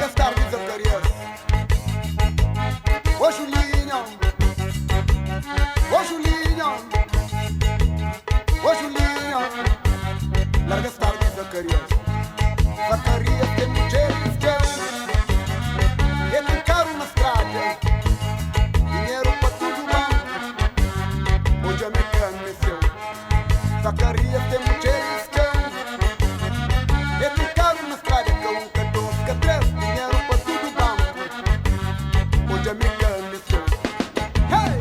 Larga as tardes, Zacarias. Ô Julinha, ô Julinha, ô Julinha. Larga as tardes, Zacarias. Zacarias tem mulheres que ele caro na estrada. Dinheiro pra tudo banco. Hoje a mecânica mexeu. Zacarias tem mulheres que ele caro na estrada. Que um, que dois, que três. Dinheiro pra tudo banco. Hoje a mecânica mexeu. Hey!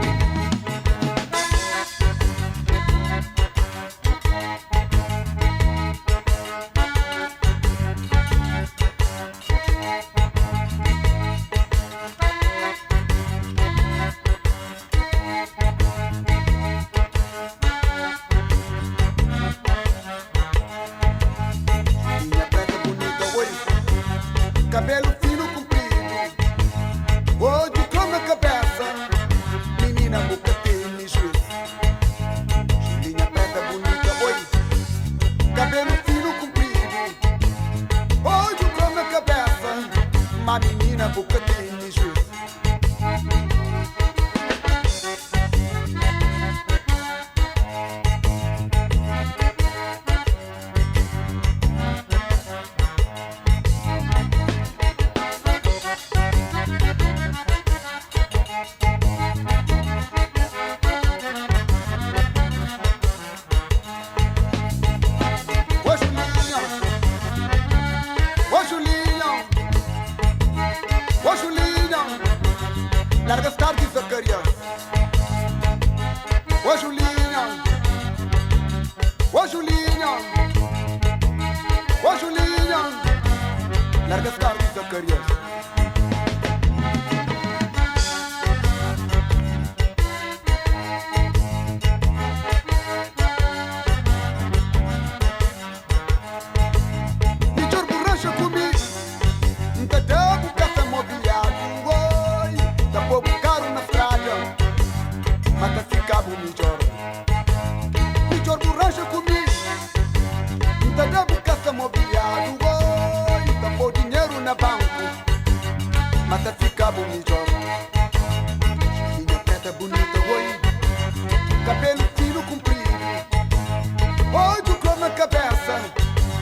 Cabelo fino comprido, olho como a cabeça, menina boca tem juízo. Julinha preta bonita, oi. Cabelo fino comprido, olho como a cabeça, uma menina boca tem juízo. Larga as tardes, Zacarias. Ô Julinha, ô Julinha, ô Julinha. Larga as tardes, Zacarias. Mijor borracha comigo, nunca devo caça mobiliado. Tá pouco caro na estrada, mas tá ficando melhor. Melhor borracha comigo, tá dando caça mobiliado. Oi, tá pouco dinheiro na banco, mas tá ficando melhor. Minha preta bonita, oi, cabelo fino comprido, olho como a cabeça,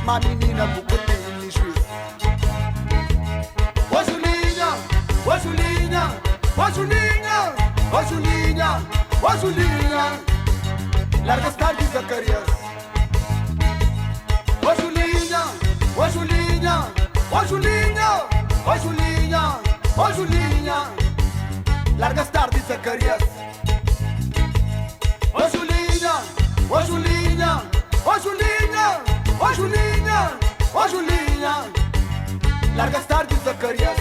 uma menina boca tem juízo. Ô Julinha, ô Julinha, ô Julinha, ô Julinha, ô Julinha. Larga as tardes, Zacarias. Ô Julinha, ô Julinha, ô Julinha, ô Julinha, ô Julinha. Larga as tardes, Zacarias. Ô Julinha, ô Julinha, ô Julinha, ô Julinha, ô Julinha. Larga as tardes, Zacarias.